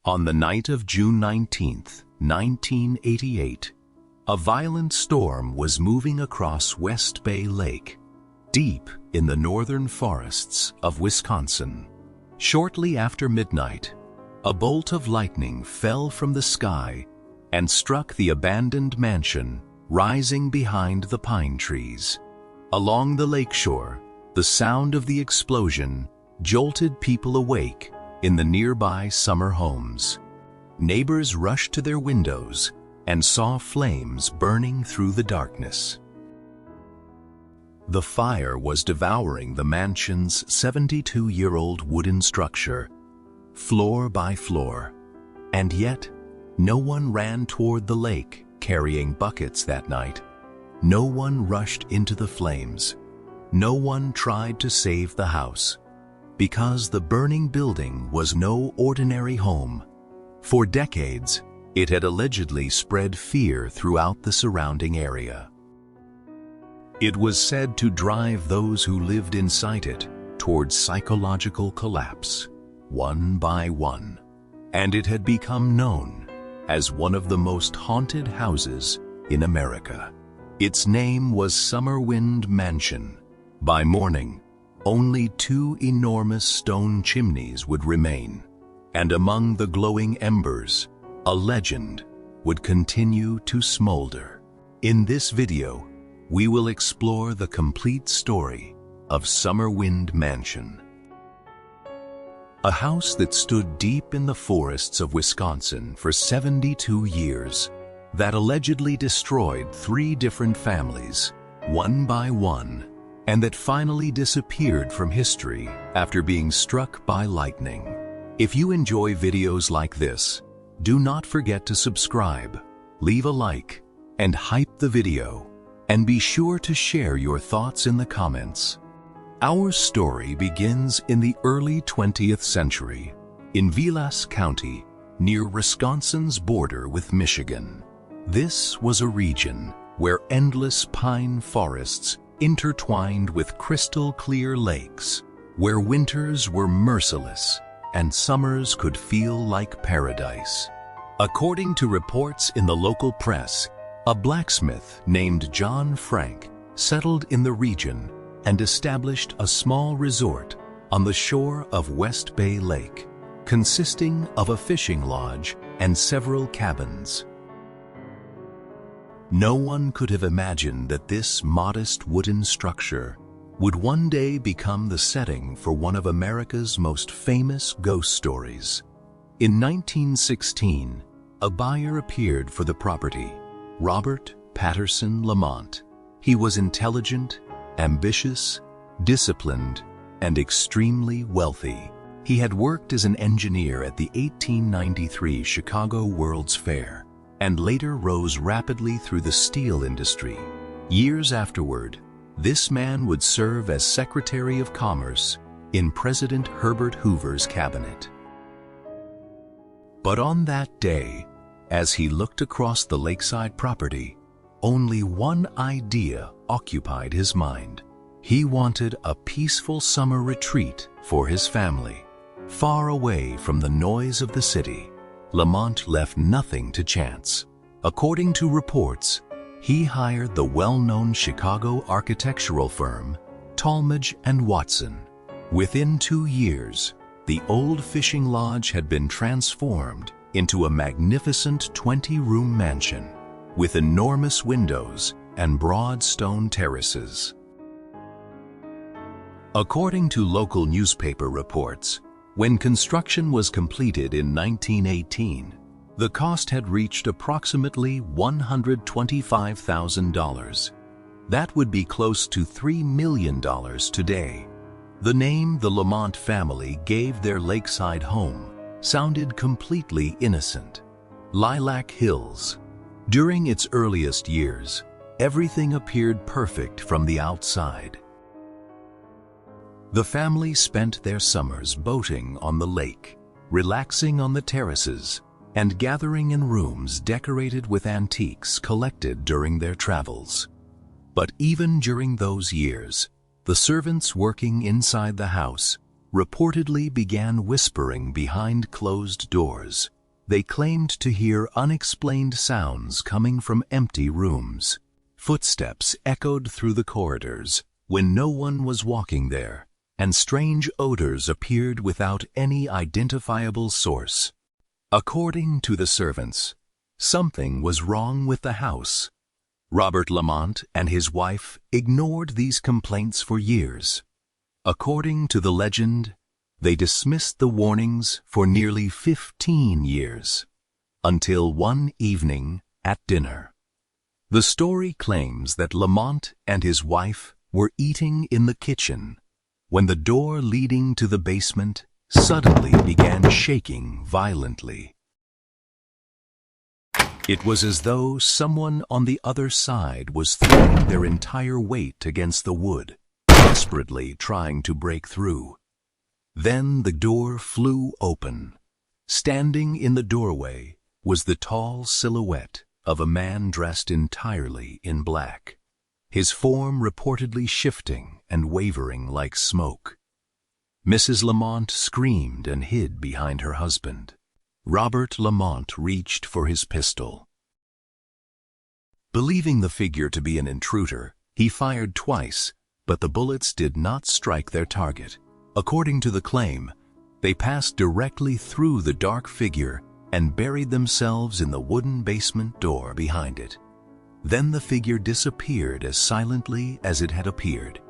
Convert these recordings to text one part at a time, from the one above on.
On the night of June 19, 1988, a violent storm was moving across West Bay Lake, deep in the northern forests of Wisconsin. Shortly after midnight, a bolt of lightning fell from the sky and struck the abandoned mansion rising behind the pine trees. Along the lakeshore, the sound of the explosion jolted people awake in the nearby summer homes. Neighbors rushed to their windows and saw flames burning through the darkness. The fire was devouring the mansion's 72-year-old wooden structure, floor by floor, and yet no one ran toward the lake carrying buckets that night. No one rushed into the flames. No one tried to save the house, because the burning building was no ordinary home. For decades, it had allegedly spread fear throughout the surrounding area. It was said to drive those who lived inside it towards psychological collapse, one by one, and it had become known as one of the most haunted houses in America. Its name was Summerwind Mansion. By morning, only 2 enormous stone chimneys would remain, and among the glowing embers, a legend would continue to smolder. In this video, we will explore the complete story of Summerwind Mansion. A house that stood deep in the forests of Wisconsin for 72 years, that allegedly destroyed 3 different families, one by one, and that finally disappeared from history after being struck by lightning. If you enjoy videos like this, do not forget to subscribe, leave a like, and hype the video, and be sure to share your thoughts in the comments. Our story begins in the early 20th century, in Vilas County, near Wisconsin's border with Michigan. This was a region where endless pine forests intertwined with crystal-clear lakes, where winters were merciless and summers could feel like paradise. According to reports in the local press, a blacksmith named John Frank settled in the region and established a small resort on the shore of West Bay Lake, consisting of a fishing lodge and several cabins. No one could have imagined that this modest wooden structure would one day become the setting for one of America's most famous ghost stories. In 1916, a buyer appeared for the property, Robert Patterson Lamont. He was intelligent, ambitious, disciplined, and extremely wealthy. He had worked as an engineer at the 1893 Chicago World's Fair, and later rose rapidly through the steel industry. Years afterward, this man would serve as Secretary of Commerce in President Herbert Hoover's cabinet. But on that day, as he looked across the lakeside property, only one idea occupied his mind. He wanted a peaceful summer retreat for his family. Far away from the noise of the city, Lamont left nothing to chance. According to reports, he hired the well-known Chicago architectural firm, Talmadge and Watson. Within 2 years, the old fishing lodge had been transformed into a magnificent 20-room mansion with enormous windows and broad stone terraces. According to local newspaper reports, when construction was completed in 1918, the cost had reached approximately $125,000. That would be close to $3 million today. The name the Lamont family gave their lakeside home sounded completely innocent: Lilac Hills. During its earliest years, everything appeared perfect from the outside. The family spent their summers boating on the lake, relaxing on the terraces, and gathering in rooms decorated with antiques collected during their travels. But even during those years, the servants working inside the house reportedly began whispering behind closed doors, they claimed to hear unexplained sounds coming from empty rooms. Footsteps echoed through the corridors when no one was walking there, and strange odors appeared without any identifiable source. According to the servants, something was wrong with the house. Robert Lamont and his wife ignored these complaints for years. According to the legend, they dismissed the warnings for nearly 15 years, until one evening at dinner. The story claims that Lamont and his wife were eating in the kitchen when the door leading to the basement suddenly began shaking violently. It was as though someone on the other side was throwing their entire weight against the wood, desperately trying to break through. Then the door flew open. Standing in the doorway was the tall silhouette of a man dressed entirely in black, his form reportedly shifting and wavering like smoke. Mrs. Lamont screamed and hid behind her husband. Robert Lamont reached for his pistol. Believing the figure to be an intruder, he fired twice, but the bullets did not strike their target. According to the claim, they passed directly through the dark figure and buried themselves in the wooden basement door behind it. Then the figure disappeared as silently as it had appeared.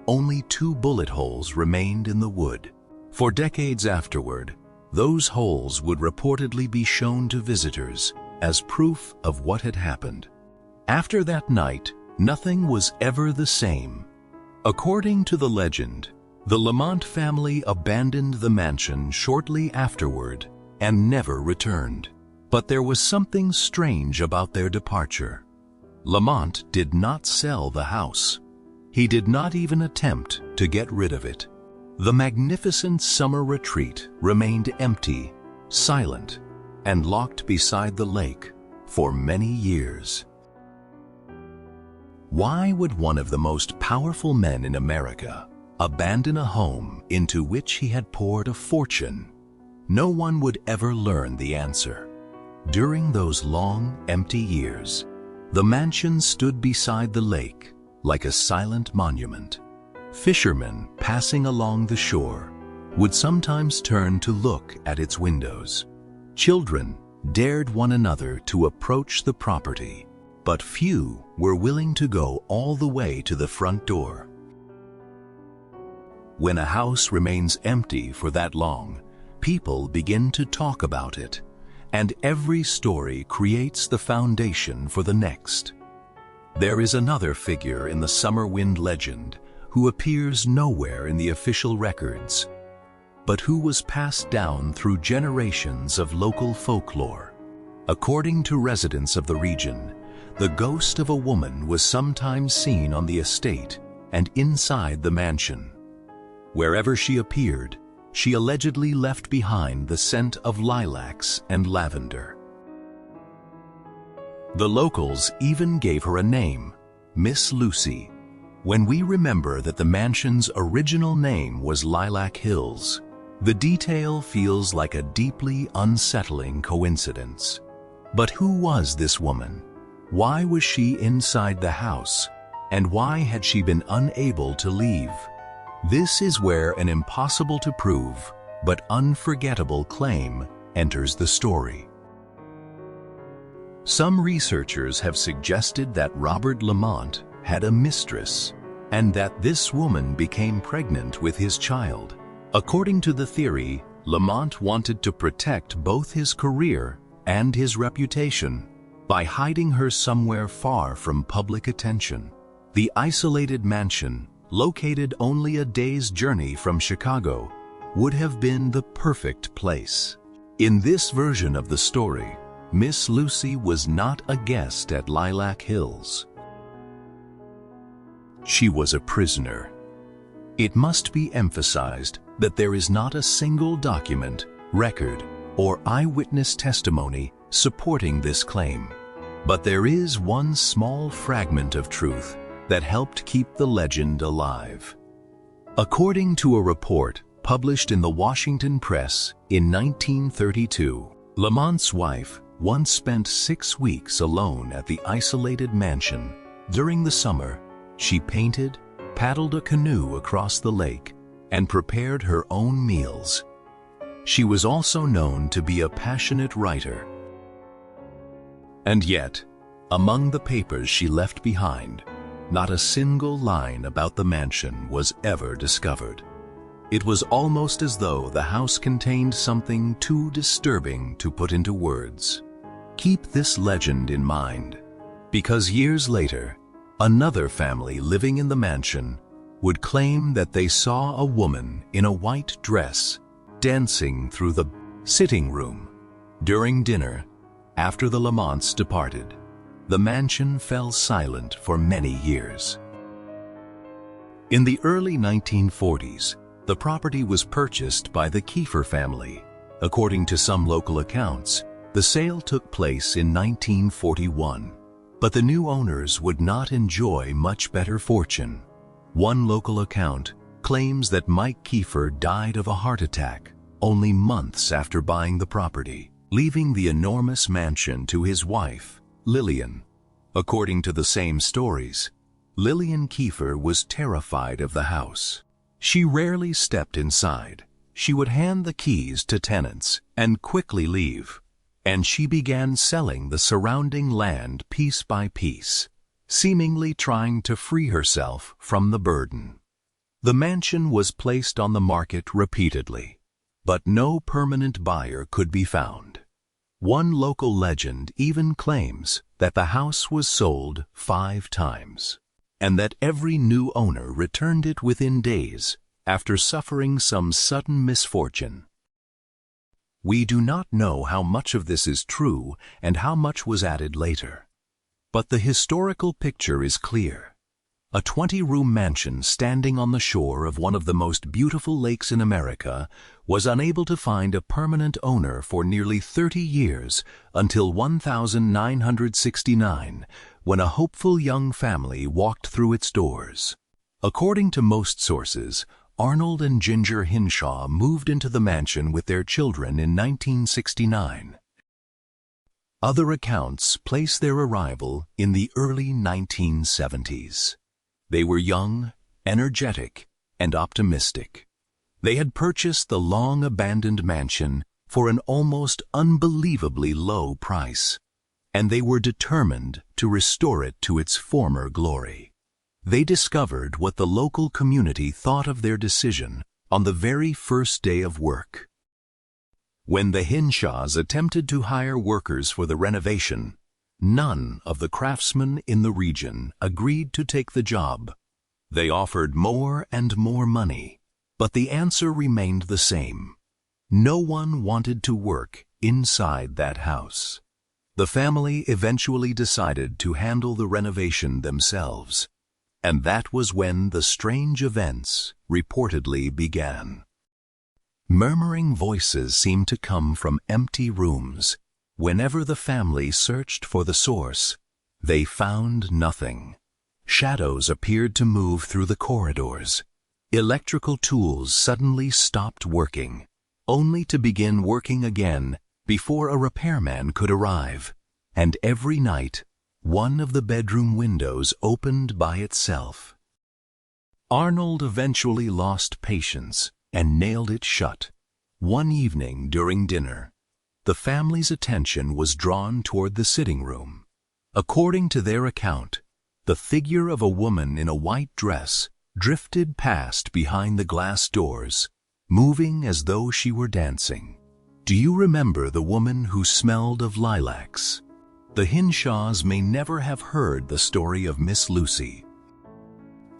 Only 2 bullet holes remained in the wood. For decades afterward, those holes would reportedly be shown to visitors as proof of what had happened. After that night, nothing was ever the same. According to the legend, the Lamont family abandoned the mansion shortly afterward and never returned. But there was something strange about their departure. Lamont did not sell the house. He did not even attempt to get rid of it. The magnificent summer retreat remained empty, silent, and locked beside the lake for many years. Why would one of the most powerful men in America abandon a home into which he had poured a fortune? No one would ever learn the answer. During those long, empty years, the mansion stood beside the lake like a silent monument. Fishermen passing along the shore would sometimes turn to look at its windows. Children dared one another to approach the property, but few were willing to go all the way to the front door. When a house remains empty for that long, people begin to talk about it, and every story creates the foundation for the next. There is another figure in the Summerwind legend who appears nowhere in the official records, but who was passed down through generations of local folklore. According to residents of the region, the ghost of a woman was sometimes seen on the estate and inside the mansion. Wherever she appeared, she allegedly left behind the scent of lilacs and lavender. The locals even gave her a name, Miss Lucy. When we remember that the mansion's original name was Lilac Hills, the detail feels like a deeply unsettling coincidence. But who was this woman? Why was she inside the house? And why had she been unable to leave? This is where an impossible to prove, but unforgettable claim enters the story. Some researchers have suggested that Robert Lamont had a mistress, and that this woman became pregnant with his child. According to the theory, Lamont wanted to protect both his career and his reputation by hiding her somewhere far from public attention. The isolated mansion, located only a day's journey from Chicago, would have been the perfect place. In this version of the story, Miss Lucy was not a guest at Lilac Hills. She was a prisoner. It must be emphasized that there is not a single document, record, or eyewitness testimony supporting this claim. But there is one small fragment of truth that helped keep the legend alive. According to a report published in the Washington Press in 1932, Lamont's wife once spent 6 weeks alone at the isolated mansion. During the summer, she painted, paddled a canoe across the lake, and prepared her own meals. She was also known to be a passionate writer. And yet, among the papers she left behind, not a single line about the mansion was ever discovered. It was almost as though the house contained something too disturbing to put into words. Keep this legend in mind, because years later, another family living in the mansion would claim that they saw a woman in a white dress dancing through the sitting room. During dinner, after the Lamonts departed, the mansion fell silent for many years. In the early 1940s, the property was purchased by the Carver family. According to some local accounts, the sale took place in 1941, but the new owners would not enjoy much better fortune. One local account claims that Mike Carver died of a heart attack only months after buying the property, leaving the enormous mansion to his wife, Lillian. According to the same stories, Lillian Carver was terrified of the house. She rarely stepped inside. She would hand the keys to tenants and quickly leave, and she began selling the surrounding land piece by piece, seemingly trying to free herself from the burden. The mansion was placed on the market repeatedly, but no permanent buyer could be found. One local legend even claims that the house was sold 5 times, and that every new owner returned it within days after suffering some sudden misfortune. We do not know how much of this is true and how much was added later, but the historical picture is clear. A 20-room mansion standing on the shore of one of the most beautiful lakes in America was unable to find a permanent owner for nearly 30 years until 1969, when a hopeful young family walked through its doors. According to most sources, Arnold and Ginger Henshaw moved into the mansion with their children in 1969. Other accounts place their arrival in the early 1970s. They were young, energetic, and optimistic. They had purchased the long-abandoned mansion for an almost unbelievably low price, and they were determined to restore it to its former glory. They discovered what the local community thought of their decision on the very first day of work. When the Henshaws attempted to hire workers for the renovation, none of the craftsmen in the region agreed to take the job. They offered more and more money, but the answer remained the same. No one wanted to work inside that house. The family eventually decided to handle the renovation themselves, and that was when the strange events reportedly began. Murmuring voices seemed to come from empty rooms. Whenever the family searched for the source, they found nothing. Shadows appeared to move through the corridors. Electrical tools suddenly stopped working, only to begin working again before a repairman could arrive. And every night, one of the bedroom windows opened by itself. Arnold eventually lost patience and nailed it shut. One evening during dinner, the family's attention was drawn toward the sitting room. According to their account, the figure of a woman in a white dress drifted past behind the glass doors, moving as though she were dancing. Do you remember the woman who smelled of lilacs? The Henshaws may never have heard the story of Miss Lucy.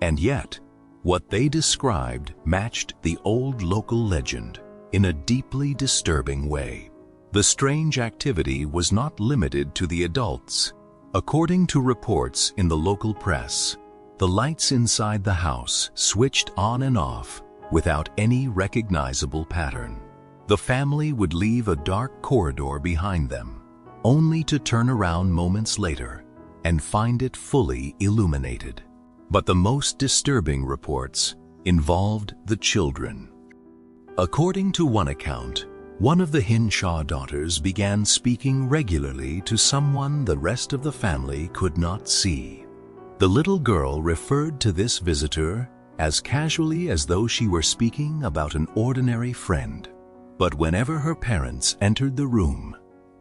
And yet, what they described matched the old local legend in a deeply disturbing way. The strange activity was not limited to the adults. According to reports in the local press, the lights inside the house switched on and off without any recognizable pattern. The family would leave a dark corridor behind them, only to turn around moments later and find it fully illuminated. But the most disturbing reports involved the children. According to one account, One of the Henshaw daughters began speaking regularly to someone the rest of the family could not see. The little girl referred to this visitor as casually as though she were speaking about an ordinary friend. But whenever her parents entered the room,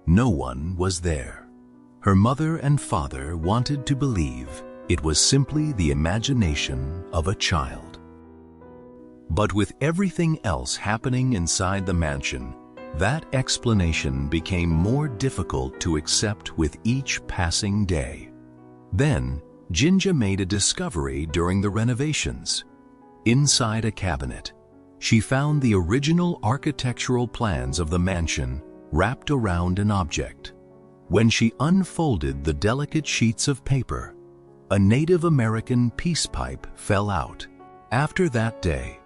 no one was there. Her mother and father wanted to believe it was simply the imagination of a child. But with everything else happening inside the mansion, that explanation became more difficult to accept with each passing day. Then, Ginger made a discovery during the renovations. Inside a cabinet, she found the original architectural plans of the mansion wrapped around an object. When she unfolded the delicate sheets of paper, a Native American peace pipe fell out. After that day,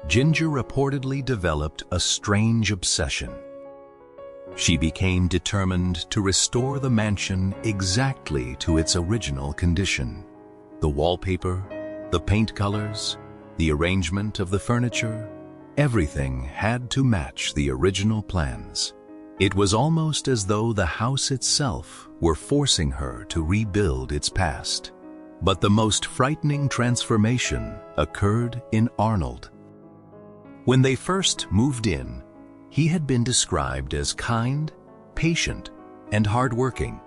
Ginger reportedly developed a strange obsession. She became determined to restore the mansion exactly to its original condition. The wallpaper, the paint colors, the arrangement of the furniture, everything had to match the original plans. It was almost as though the house itself were forcing her to rebuild its past. But the most frightening transformation occurred in Arnold. When they first moved in, he had been described as kind, patient, and hardworking.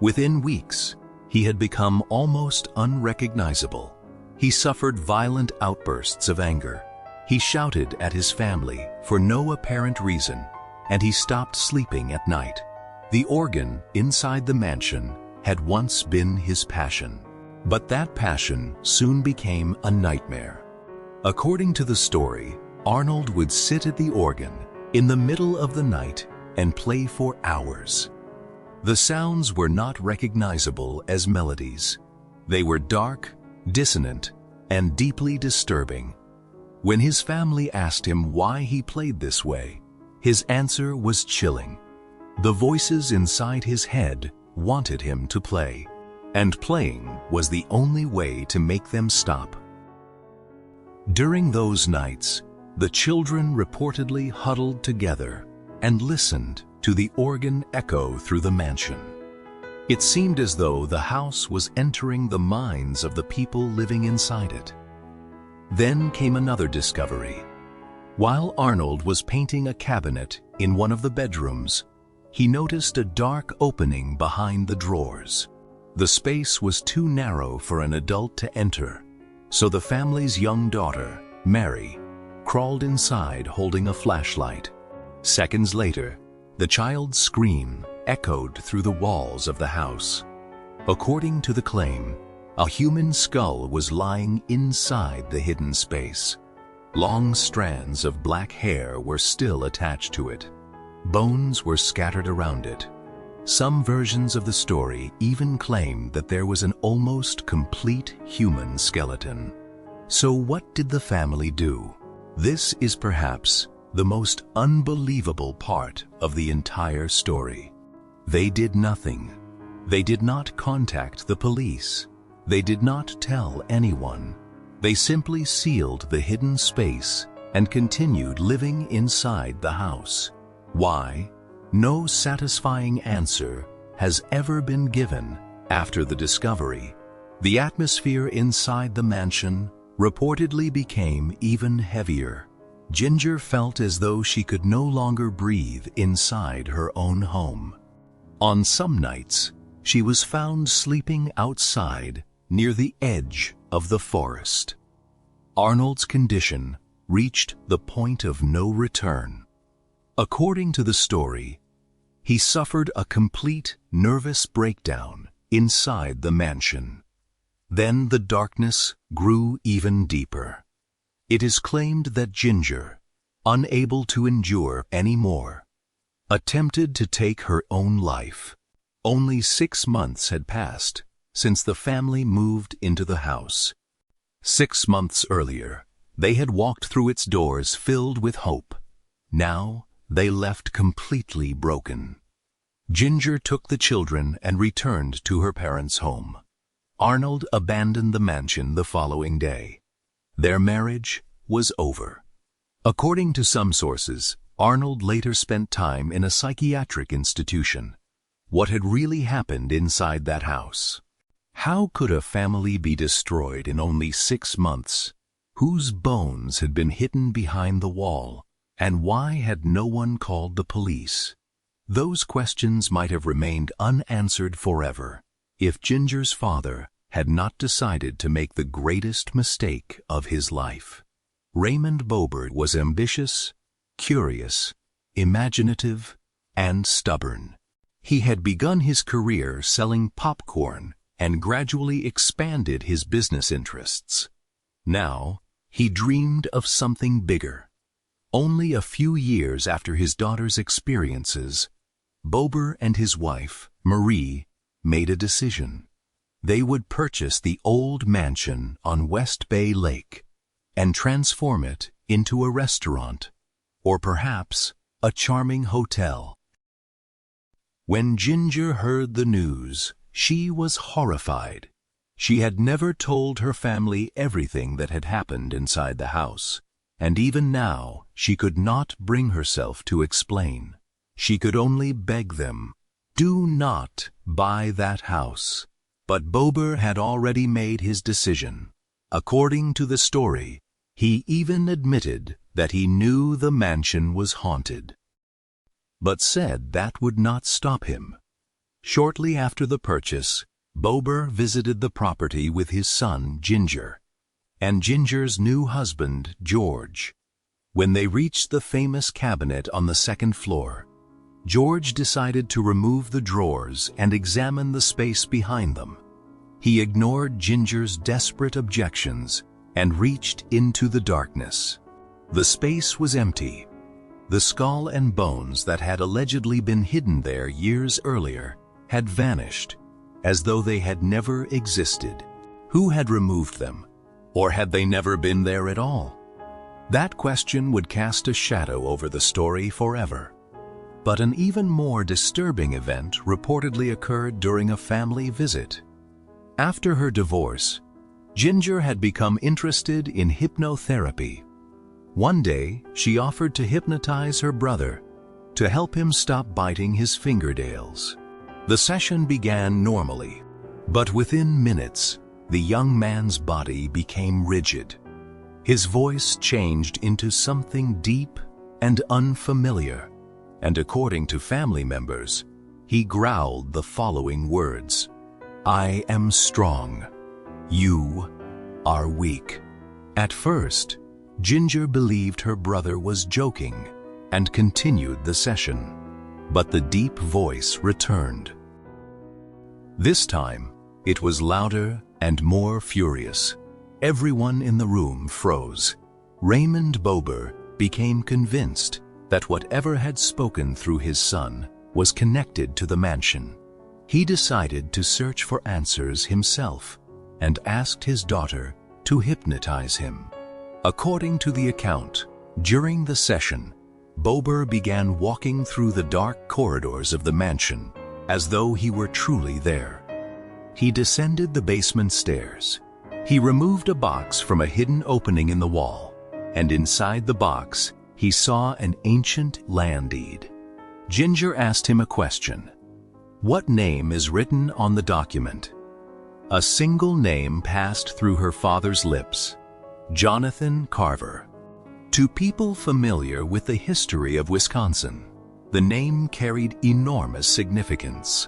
Within weeks, he had become almost unrecognizable. He suffered violent outbursts of anger. He shouted at his family for no apparent reason, and he stopped sleeping at night. The organ inside the mansion had once been his passion, but that passion soon became a nightmare. According to the story, Arnold would sit at the organ in the middle of the night and play for hours. The sounds were not recognizable as melodies. They were dark, dissonant, and deeply disturbing. When his family asked him why he played this way, his answer was chilling. The voices inside his head wanted him to play, and playing was the only way to make them stop. During those nights, the children reportedly huddled together and listened to the organ echo through the mansion. It seemed as though the house was entering the minds of the people living inside it. Then came another discovery. While Arnold was painting a cabinet in one of the bedrooms, he noticed a dark opening behind the drawers. The space was too narrow for an adult to enter, so the family's young daughter, Mary, crawled inside holding a flashlight. Seconds later, the child's scream echoed through the walls of the house. According to the claim, a human skull was lying inside the hidden space. Long strands of black hair were still attached to it. Bones were scattered around it. Some versions of the story even claim that there was an almost complete human skeleton. So what did the family do? This is perhaps the most unbelievable part of the entire story. They did nothing. They did not contact the police. They did not tell anyone. They simply sealed the hidden space and continued living inside the house. Why? No satisfying answer has ever been given after the discovery. The atmosphere inside the mansion reportedly became even heavier. Ginger felt as though she could no longer breathe inside her own home. On some nights, she was found sleeping outside near the edge of the forest. Arnold's condition reached the point of no return. According to the story, he suffered a complete nervous breakdown inside the mansion. Then the darkness grew even deeper. It is claimed that Ginger, unable to endure any more, attempted to take her own life. Only 6 months had passed since the family moved into the house. 6 months earlier, they had walked through its doors filled with hope. Now they left completely broken. Ginger took the children and returned to her parents' home. Arnold abandoned the mansion the following day. Their marriage was over. According to some sources, Arnold later spent time in a psychiatric institution. What had really happened inside that house? How could a family be destroyed in only 6 months? Whose bones had been hidden behind the wall? And why had no one called the police? Those questions might have remained unanswered forever if Ginger's father had not decided to make the greatest mistake of his life. Raymond Bober was ambitious, curious, imaginative, and stubborn. He had begun his career selling popcorn and gradually expanded his business interests. Now, he dreamed of something bigger. Only a few years after his daughter's experiences, Bober and his wife, Marie, made a decision. They would purchase the old mansion on West Bay Lake and transform it into a restaurant, or perhaps a charming hotel. When Ginger heard the news, she was horrified. She had never told her family everything that had happened inside the house, and even now she could not bring herself to explain. She could only beg them, "Do not buy that house." But Bober had already made his decision. According to the story, he even admitted that he knew the mansion was haunted, but said that would not stop him. Shortly after the purchase, Bober visited the property with his son, Ginger, and Ginger's new husband, George. When they reached the famous cabinet on the 2nd floor, George decided to remove the drawers and examine the space behind them. He ignored Ginger's desperate objections and reached into the darkness. The space was empty. The skull and bones that had allegedly been hidden there years earlier had vanished, as though they had never existed. Who had removed them? Or had they never been there at all? That question would cast a shadow over the story forever. But an even more disturbing event reportedly occurred during a family visit. After her divorce, Ginger had become interested in hypnotherapy. One day, she offered to hypnotize her brother to help him stop biting his fingernails. The session began normally, but within minutes, the young man's body became rigid. His voice changed into something deep and unfamiliar, and according to family members, he growled the following words: "I am strong. You are weak." At first, Ginger believed her brother was joking and continued the session, but the deep voice returned. This time, it was louder and more furious. Everyone in the room froze. Raymond Bober became convinced that whatever had spoken through his son was connected to the mansion. He decided to search for answers himself and asked his daughter to hypnotize him. According to the account, during the session, Bober began walking through the dark corridors of the mansion as though he were truly there. He descended the basement stairs. He removed a box from a hidden opening in the wall, and inside the box, he saw an ancient land deed. Ginger asked him a question. What name is written on the document? A single name passed through her father's lips: Jonathan Carver. To people familiar with the history of Wisconsin, the name carried enormous significance.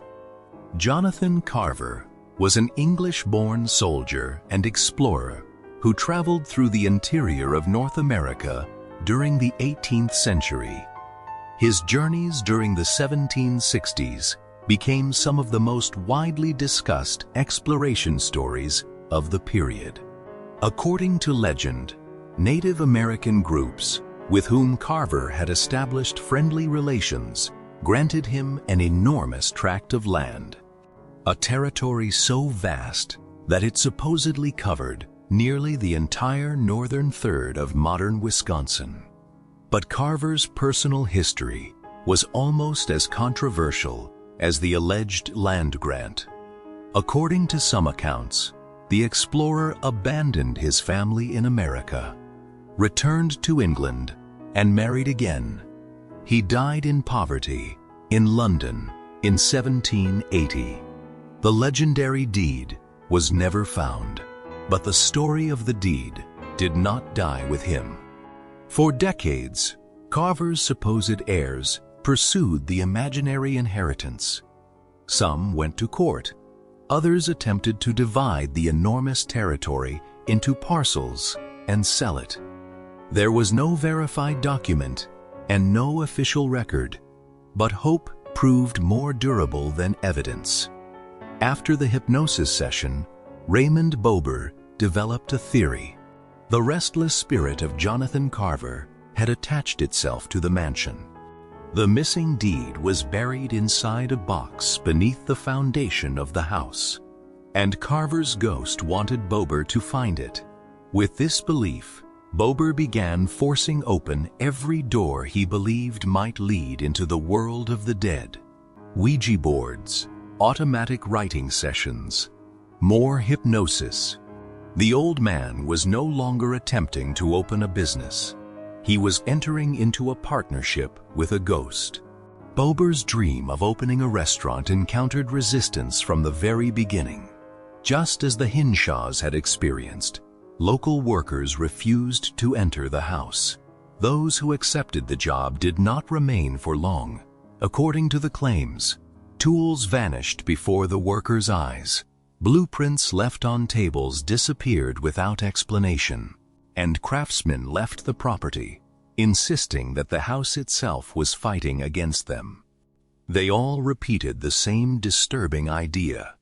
Jonathan Carver was an English-born soldier and explorer who traveled through the interior of North America during the 18th century. His journeys during the 1760s became some of the most widely discussed exploration stories of the period. According to legend, Native American groups with whom Carver had established friendly relations granted him an enormous tract of land, a territory so vast that it supposedly covered nearly the entire northern third of modern Wisconsin. But Carver's personal history was almost as controversial as the alleged land grant. According to some accounts, the explorer abandoned his family in America, returned to England, and married again, He died in poverty in London in 1780. The legendary deed was never found, but the story of the deed did not die with him. For decades, Carver's supposed heirs pursued the imaginary inheritance. Some went to court. Others attempted to divide the enormous territory into parcels and sell it. There was no verified document and no official record, but hope proved more durable than evidence. After the hypnosis session, Raymond Bober developed a theory. The restless spirit of Jonathan Carver had attached itself to the mansion. The missing deed was buried inside a box beneath the foundation of the house, and Carver's ghost wanted Bober to find it. With this belief, Bober began forcing open every door he believed might lead into the world of the dead. Ouija boards, automatic writing sessions, more hypnosis. The old man was no longer attempting to open a business. He was entering into a partnership with a ghost. Bober's dream of opening a restaurant encountered resistance from the very beginning. Just as the Henshaws had experienced, local workers refused to enter the house. Those who accepted the job did not remain for long. According to the claims, tools vanished before the workers' eyes. Blueprints left on tables disappeared without explanation, and craftsmen left the property, insisting that the house itself was fighting against them. They all repeated the same disturbing idea.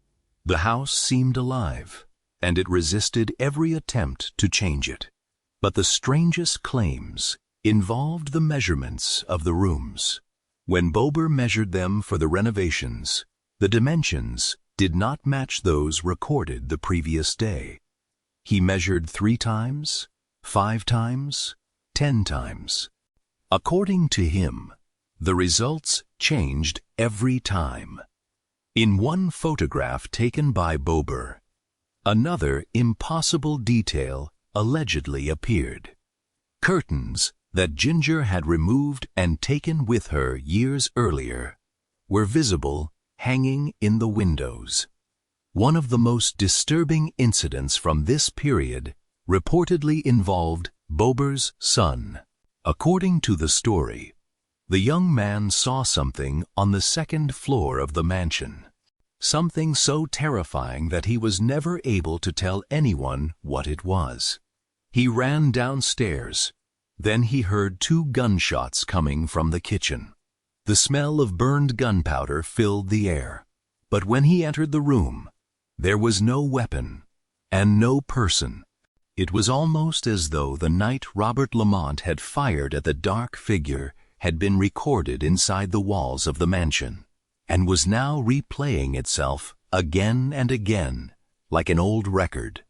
The house seemed alive, and it resisted every attempt to change it. But the strangest claims involved the measurements of the rooms. When Bober measured them for the renovations, the dimensions did not match those recorded the previous day. He measured 3 times, 5 times, 10 times. According to him, the results changed every time. In one photograph taken by Bober, another impossible detail allegedly appeared. Curtains that Ginger had removed and taken with her years earlier were visible hanging in the windows. One of the most disturbing incidents from this period reportedly involved Bober's son. According to the story, the young man saw something on the 2nd floor of the mansion. Something so terrifying that he was never able to tell anyone what it was. He ran downstairs. Then he heard 2 gunshots coming from the kitchen. The smell of burned gunpowder filled the air. But when he entered the room, there was no weapon and no person. It was almost as though the night Robert Lamont had fired at the dark figure had been recorded inside the walls of the mansion, and was now replaying itself again and again, like an old record.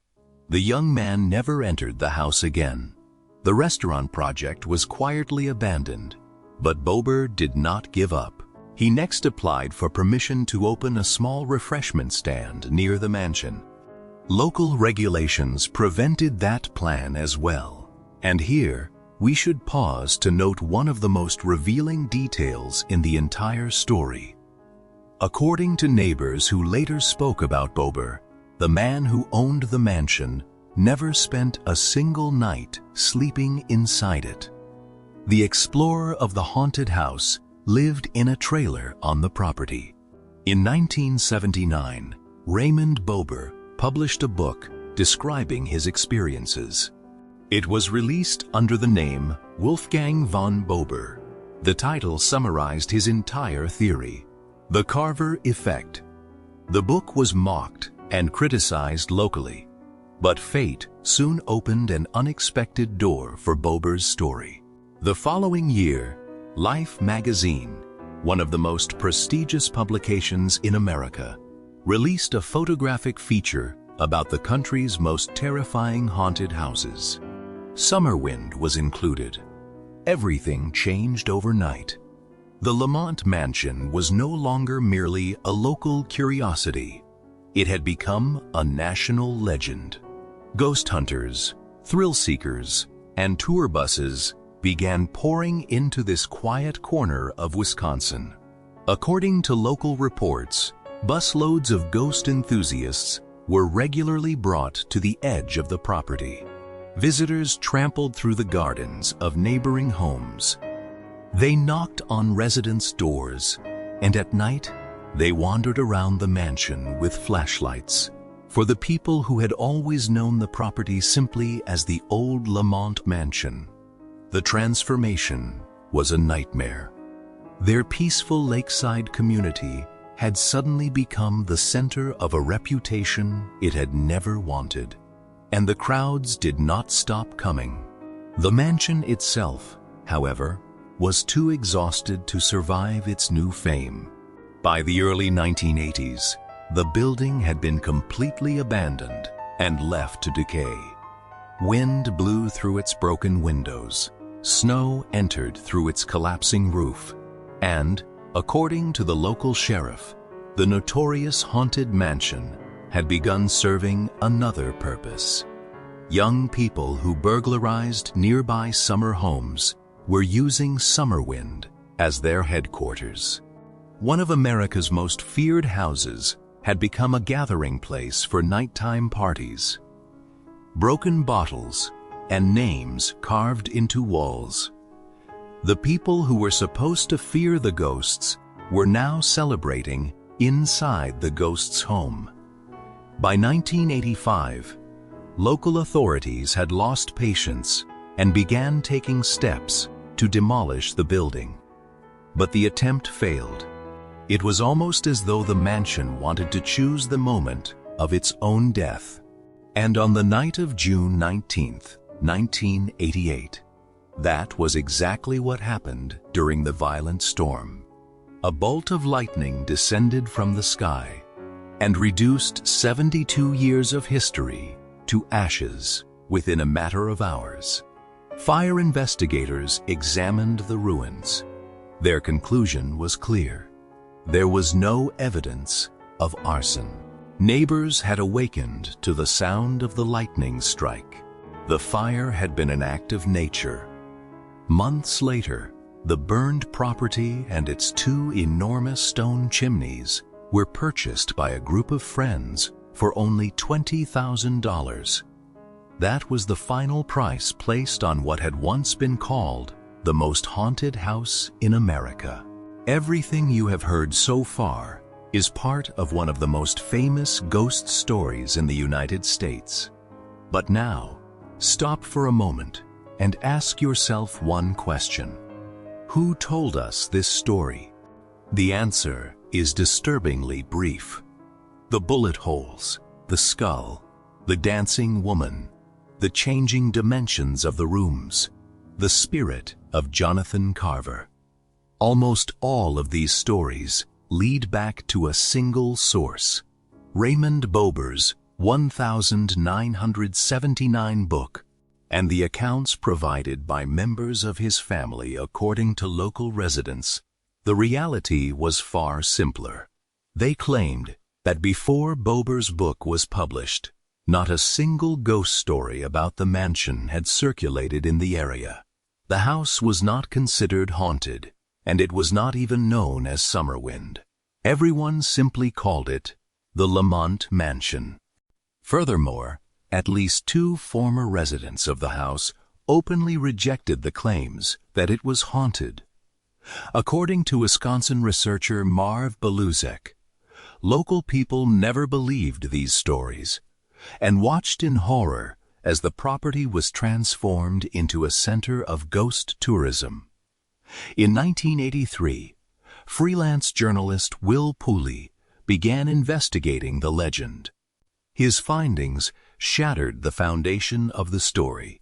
The young man never entered the house again. The restaurant project was quietly abandoned, but Bober did not give up. He next applied for permission to open a small refreshment stand near the mansion. Local regulations prevented that plan as well. And here, we should pause to note one of the most revealing details in the entire story. According to neighbors who later spoke about Bober, the man who owned the mansion never spent a single night sleeping inside it. The explorer of the haunted house lived in a trailer on the property. In 1979, Raymond Bober published a book describing his experiences. It was released under the name Wolfgang von Bober. The title summarized his entire theory, The Carver Effect. The book was mocked and criticized locally, but fate soon opened an unexpected door for Bober's story. The following year, Life magazine, one of the most prestigious publications in America, released a photographic feature about the country's most terrifying haunted houses. Summerwind was included. Everything changed overnight. The Lamont Mansion was no longer merely a local curiosity. It had become a national legend. Ghost hunters, thrill seekers, and tour buses began pouring into this quiet corner of Wisconsin. According to local reports, busloads of ghost enthusiasts were regularly brought to the edge of the property. Visitors trampled through the gardens of neighboring homes. They knocked on residents' doors, and at night, they wandered around the mansion with flashlights. For the people who had always known the property simply as the old Lamont Mansion, the transformation was a nightmare. Their peaceful lakeside community had suddenly become the center of a reputation it had never wanted, and the crowds did not stop coming. The mansion itself, however, was too exhausted to survive its new fame. By the early 1980s, the building had been completely abandoned and left to decay. Wind blew through its broken windows, snow entered through its collapsing roof, and, according to the local sheriff, the notorious haunted mansion had begun serving another purpose. Young people who burglarized nearby summer homes were using Summerwind as their headquarters. One of America's most feared houses had become a gathering place for nighttime parties. Broken bottles and names carved into walls. The people who were supposed to fear the ghosts were now celebrating inside the ghost's home. By 1985, local authorities had lost patience and began taking steps to demolish the building. But the attempt failed. It was almost as though the mansion wanted to choose the moment of its own death. And on the night of June 19th, 1988, that was exactly what happened during the violent storm. A bolt of lightning descended from the sky and reduced 72 years of history to ashes within a matter of hours. Fire investigators examined the ruins. Their conclusion was clear. There was no evidence of arson. Neighbors had awakened to the sound of the lightning strike. The fire had been an act of nature. Months later, the burned property and its two enormous stone chimneys were purchased by a group of friends for only $20,000. That was the final price placed on what had once been called the most haunted house in America. Everything you have heard so far is part of one of the most famous ghost stories in the United States. But now, stop for a moment and ask yourself one question. Who told us this story? The answer is disturbingly brief. The bullet holes, the skull, the dancing woman, the changing dimensions of the rooms, the spirit of Jonathan Carver. Almost all of these stories lead back to a single source, Raymond Bober's 1979 book, and the accounts provided by members of his family. According to local residents, the reality was far simpler. They claimed that before Bober's book was published, not a single ghost story about the mansion had circulated in the area. The house was not considered haunted, and it was not even known as Summerwind. Everyone simply called it the Lamont Mansion. Furthermore, at least 2 former residents of the house openly rejected the claims that it was haunted. According to Wisconsin researcher Marv Baluzek, local people never believed these stories and watched in horror as the property was transformed into a center of ghost tourism. In 1983, freelance journalist Will Pooley began investigating the legend. His findings shattered the foundation of the story.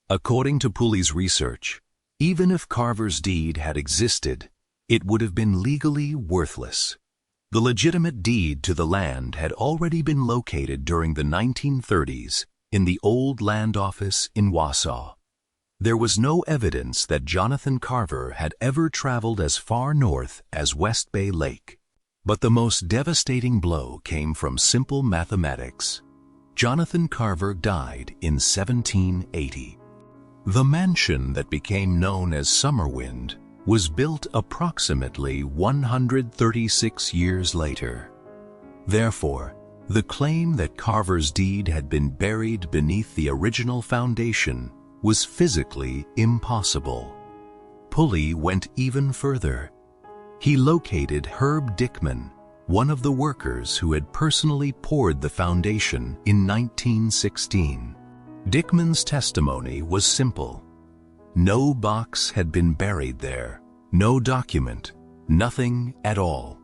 According to Pooley's research, even if Carver's deed had existed, it would have been legally worthless. The legitimate deed to the land had already been located during the 1930s in the old land office in Wausau. There was no evidence that Jonathan Carver had ever traveled as far north as West Bay Lake. But the most devastating blow came from simple mathematics. Jonathan Carver died in 1780. The mansion that became known as Summerwind was built approximately 136 years later. Therefore, the claim that Carver's deed had been buried beneath the original foundation was physically impossible. Pulley went even further. He located Herb Dickman, one of the workers who had personally poured the foundation in 1916. Dickman's testimony was simple. No box had been buried there, no document, nothing at all.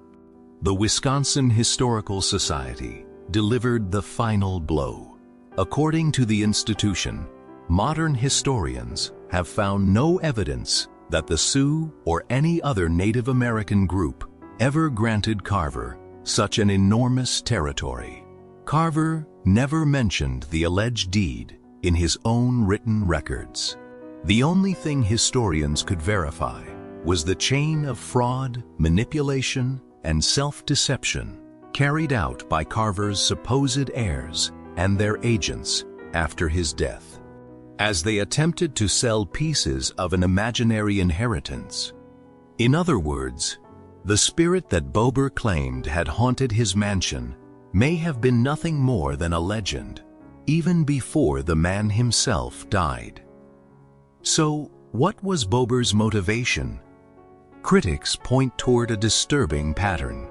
The Wisconsin Historical Society delivered the final blow. According to the institution, modern historians have found no evidence that the Sioux or any other Native American group ever granted Carver such an enormous territory. Carver never mentioned the alleged deed in his own written records. The only thing historians could verify was the chain of fraud, manipulation, and self-deception carried out by Carver's supposed heirs and their agents after his death, as they attempted to sell pieces of an imaginary inheritance. In other words, the spirit that Bober claimed had haunted his mansion may have been nothing more than a legend, even before the man himself died. So, what was Bober's motivation? Critics point toward a disturbing pattern.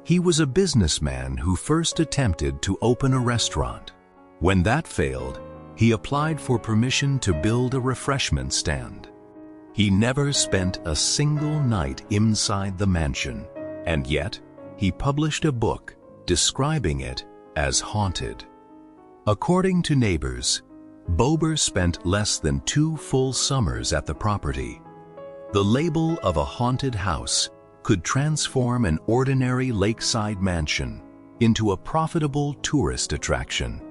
He was a businessman who first attempted to open a restaurant. When that failed, he applied for permission to build a refreshment stand. He never spent a single night inside the mansion, and yet he published a book describing it as haunted. According to neighbors, Bober spent less than 2 full summers at the property. The label of a haunted house could transform an ordinary lakeside mansion into a profitable tourist attraction.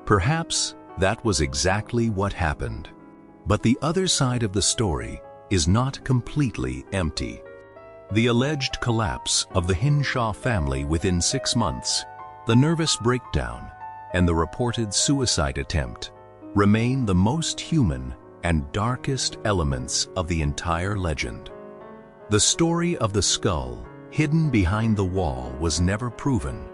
Perhaps that was exactly what happened. But the other side of the story is not completely empty. The alleged collapse of the Henshaw family within 6 months, the nervous breakdown, and the reported suicide attempt remain the most human and darkest elements of the entire legend. The story of the skull hidden behind the wall was never proven,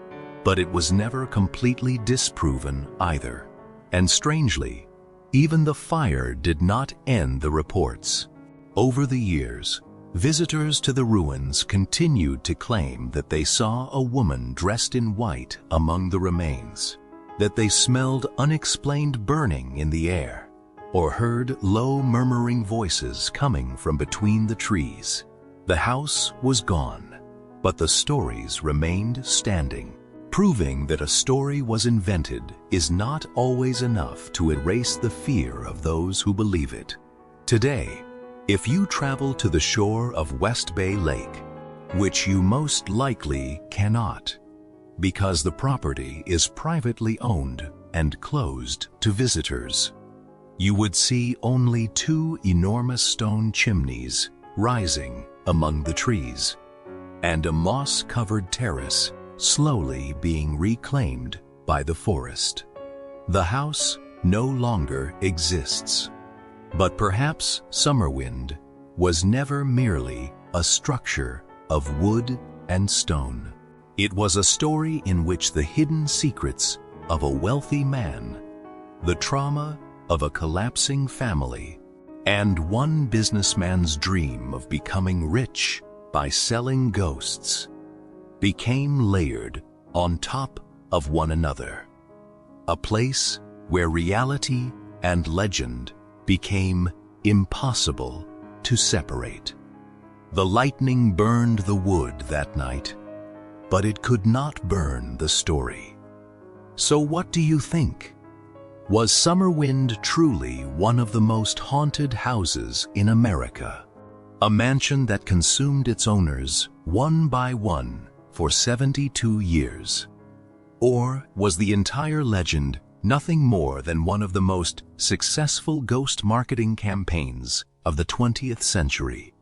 but it was never completely disproven either. And strangely, even the fire did not end the reports. Over the years, visitors to the ruins continued to claim that they saw a woman dressed in white among the remains, that they smelled unexplained burning in the air, or heard low murmuring voices coming from between the trees. The house was gone, but the stories remained standing, proving that a story was invented is not always enough to erase the fear of those who believe it. Today, if you travel to the shore of West Bay Lake, which you most likely cannot, because the property is privately owned and closed to visitors, you would see only 2 enormous stone chimneys rising among the trees, and a moss-covered terrace slowly being reclaimed by the forest. The house no longer exists, but perhaps Summerwind was never merely a structure of wood and stone. It was a story in which the hidden secrets of a wealthy man, the trauma of a collapsing family, and one businessman's dream of becoming rich by selling ghosts became layered on top of one another. A place where reality and legend became impossible to separate. The lightning burned the wood that night, but it could not burn the story. So what do you think? Was Summerwind truly one of the most haunted houses in America? A mansion that consumed its owners one by one for 72 years? Or was the entire legend nothing more than one of the most successful ghost marketing campaigns of the 20th century,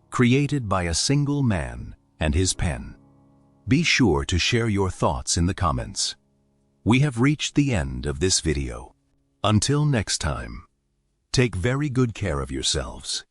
created by a single man and his pen? Be sure to share your thoughts in the comments. We have reached the end of this video. Until next time, Take very good care of yourselves.